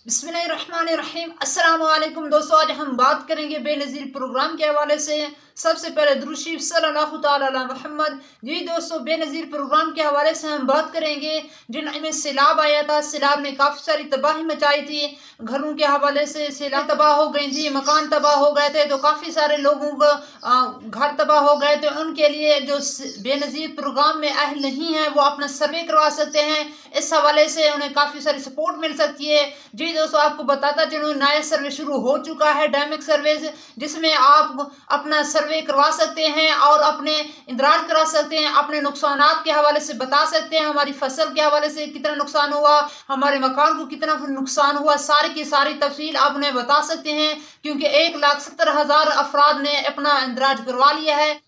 बिस्मिल्लाहिर्रहमानिर्रहीम। अस्सलाम वालेकुम दोस्तों, आज हम बात करेंगे बेनज़ीर प्रोग्राम के हवाले से। सबसे पहले दुरूद शरीफ सल्लल्लाहु तआला अला मुहम्मद। जी दोस्तों, बेनज़ीर प्रोग्राम के हवाले से हम बात करेंगे जिनमें सैलाब आया था। सैलाब ने काफ़ी सारी तबाही मचाई थी। घरों के हवाले से सैलाब तबाह हो गई थी, मकान तबाह हो गए थे, तो काफ़ी सारे लोगों को घर तबाह हो गए थे। उनके लिए जो बेनज़ीर प्रोग्राम में अहल नहीं है वो अपना सर्वे करवा सकते हैं। इस हवाले से उन्हें काफ़ी सारी सपोर्ट मिल सकती है। जी दोस्तों, आपको बताता चलूँ, नया सर्वे शुरू हो चुका है, डायनेमिक सर्वे, जिसमें आप अपना सर्वे करवा सकते हैं और अपने इंदराज करा सकते हैं। अपने नुकसानात के हवाले से बता सकते हैं, हमारी फसल के हवाले से कितना नुकसान हुआ, हमारे मकान को कितना नुकसान हुआ, सारी की सारी तफसील आप उन्हें बता सकते हैं, क्योंकि 1,70,000 अफराद ने अपना इंदराज करवा लिया है।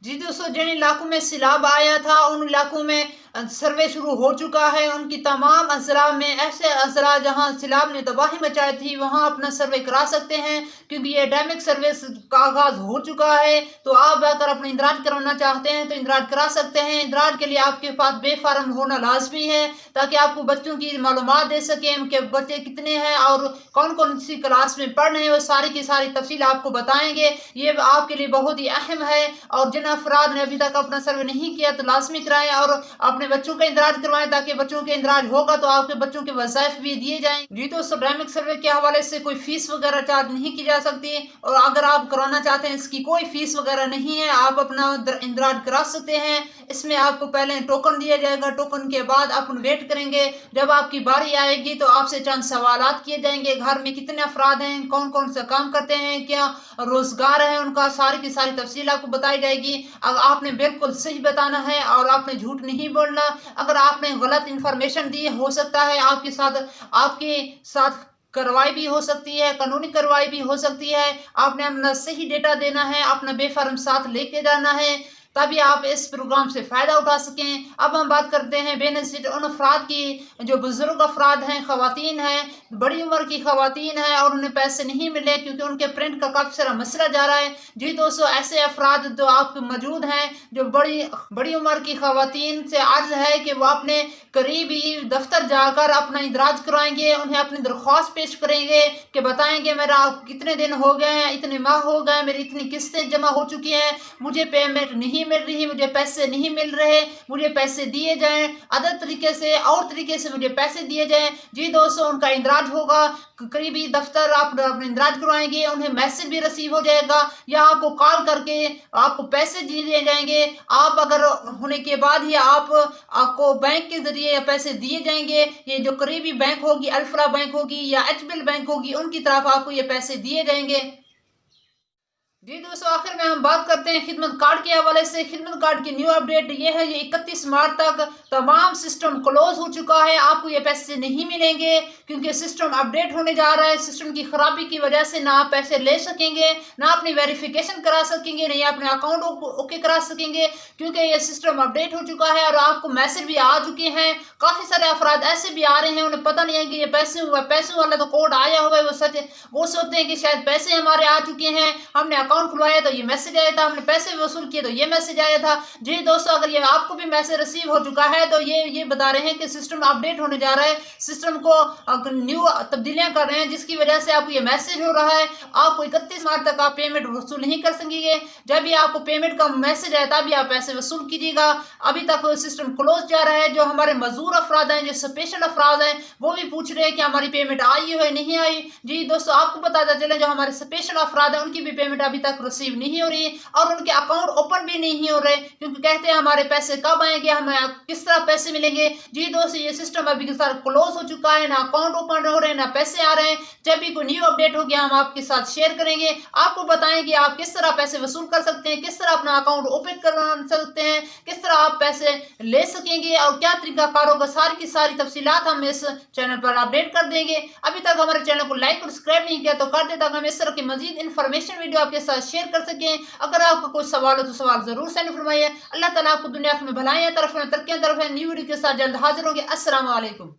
जी दोस्तों, जिन इलाकों में सैलाब आया था उन इलाकों में सर्वे शुरू हो चुका है। उनकी तमाम अजला में ऐसे अजला जहां सैलाब ने तबाही मचाई थी वहां अपना सर्वे करा सकते हैं, क्योंकि ये डायनेमिक सर्वे का आगाज हो चुका है। तो आप अगर अपना इंदराज कराना चाहते हैं तो इंदराज करा सकते हैं। इंदराज के लिए आपके पास बेफार्म होना लाजमी है, ताकि आपको बच्चों की मालूमात दे सकें, उनके बच्चे कितने हैं और कौन कौन सी क्लास में पढ़ रहे हैं, वो सारी की सारी तफसील आपको बताएंगे। ये आपके लिए बहुत ही अहम है। और जिन अफराद ने अभी तक अपना सर्वे नहीं किया तो लाजमी कराएं और अपने बच्चों का इंदराज करवाएं, ताकि बच्चों के इंदराज होगा तो आपके बच्चों के वज़ाइफ भी दिए जाएंगे। जी दोस्तों, डायनेमिक सर्वे के हवाले से कोई फीस वगैरह चार्ज नहीं की जा सकती, और अगर आप कराना चाहते हैं इसकी कोई फीस वगैरह नहीं है, आप अपना इंदराज करा सकते हैं। इसमें आपको पहले टोकन दिया जाएगा, टोकन के बाद आप वेट करेंगे। जब आपकी बारी आएगी तो आपसे चंद सवालात किए जाएंगे, घर में कितने अफराद हैं, कौन कौन सा काम करते हैं, क्या रोजगार है उनका, सारी की सारी तफसील आपको बताई जाएगी। अगर आपने बिल्कुल सही बताना है और आपने झूठ नहीं बोलना। अगर आपने गलत इंफॉर्मेशन दी, हो सकता है आपके साथ कार्रवाई भी हो सकती है, कानूनी कार्रवाई भी हो सकती है। आपने अपना सही डेटा देना है, अपना बेफर्म साथ लेके जाना है, तभी आप इस प्रोग्राम से फ़ायदा उठा सकें। अब हम बात करते हैं बेनिफिट उन अफराद की जो बुजुर्ग अफराद हैं, ख़वातीन हैं, बड़ी उम्र की ख़वातीन हैं और उन्हें पैसे नहीं मिले क्योंकि उनके प्रिंट का काफ़ी सारा मसला जा रहा है। जी दोस्तों, ऐसे अफराद जो आपके मौजूद हैं, जो बड़ी उम्र की ख़वातीन से अर्ज़ है कि वो अपने करीबी दफ्तर जाकर अपना इंदराज कराएंगे, उन्हें अपनी दरख्वास्त पेश करेंगे कि बताएंगे मेरा कितने दिन हो गए हैं, इतने माह हो गए, मेरी इतनी किस्तें जमा हो चुकी हैं, मुझे पेमेंट नहीं मिल रही, मुझे पैसे नहीं मिल रहे, मुझे पैसे दिए जाएं, अदर तरीके से और तरीके से मुझे पैसे दिए जाएं। जी दोस्तों, उनका इंदराज होगा, करीबी दफ्तर आप अपने इंदराज करवाएंगे, उन्हें मैसेज भी रिसीव हो जाएगा या आपको कॉल करके आपको पैसे दिए जाएंगे। आप अगर होने के बाद ही आपको बैंक के जरिए पैसे दिए जाएंगे। ये जो करीबी बैंक होगी, अल्फरा बैंक होगी या एचबीएल बैंक होगी, उनकी तरफ आपको ये पैसे दिए जाएंगे। जी दोस्तों, आखिर में हम बात करते हैं खिदमत कार्ड के हवाले से। खिदमत कार्ड की न्यू अपडेट ये है, ये 31 मार्च तक तमाम सिस्टम क्लोज हो चुका है। आपको ये पैसे नहीं मिलेंगे क्योंकि सिस्टम अपडेट होने जा रहा है। सिस्टम की खराबी की वजह से ना आप पैसे ले सकेंगे, ना अपनी वेरिफिकेशन करा सकेंगे, नहीं अपने अकाउंट ओके करा सकेंगे, क्योंकि ये सिस्टम अपडेट हो चुका है और आपको मैसेज भी आ चुके हैं। काफ़ी सारे अफराद ऐसे भी आ रहे हैं, उन्हें पता नहीं है कि ये पैसे वाला तो कोड आया हुआ है, वो सच है। वो सोचते हैं कि शायद पैसे हमारे आ चुके हैं, हमने अकाउंट खुलवाया तो ये मैसेज आया था, हमने पैसे वसूल किए तो ये मैसेज आया था। जी दोस्तों, अगर ये आपको भी मैसेज रिसीव हो चुका है तो ये बता रहे हैं कि सिस्टम अपडेट होने जा रहा है, सिस्टम को न्यू तब्दीलियां कर रहे हैं, जिसकी वजह से आपको ये मैसेज हो रहा है। आपको 31 मार्च तक आप पेमेंट वसूल नहीं कर सकेंगे। जब भी आपको पेमेंट का मैसेज आए तभी आप पैसे वसूल कीजिएगा। अभी तक सिस्टम क्लोज जा रहा है। जो हमारे मजदूर अफराद हैं, जो स्पेशल अफराद हैं, वो भी पूछ रहे हैं कि हमारी पेमेंट आई है नहीं आई। जी दोस्तों, आपको बताता चले, जो हमारे स्पेशल अफराद हैं उनकी भी पेमेंट अभी तक रिसीव नहीं हो रही और उनके अकाउंट ओपन भी नहीं हो रहे, क्योंकि कहते हैं हमारे पैसे कब आएंगे, हमें किस तरह पैसे मिलेंगे। जी दोस्तों, ये सिस्टम अभी के साथ क्लोज हो चुका है, ना अकाउंट ओपन हो रहे हैं, ना पैसे आ रहे हैं। जब भी कोई न्यू अपडेट हो गया हम आपके साथ शेयर करेंगे, आपको बताएंगे आप किस तरह पैसे वसूल कर सकते हैं, किस तरह अपना अकाउंट ओपन कर सकते हैं, किस तरह आप पैसे ले सकेंगे और क्या तरीका कार होगा। सारी की सारी तफसीलात हम इस चैनल पर अपडेट कर देंगे। अभी तक हमारे चैनल को लाइक और सब्सक्राइब नहीं किया तो कर दे, ताकि हम इस तरह की मजीद इन्फॉर्मेशन वीडियो आपके साथ शेयर कर सकें। अगर आपका कोई सवाल हो तो सवाल जरूर सेंड फरमाइए। अल्लाह ताला आपको दुनिया में भलाइयां तरफ तरक्कियां तरफ न्यू वीडियो के साथ जल्द हाजिर होंगे। अस्सलाम वालेकुम।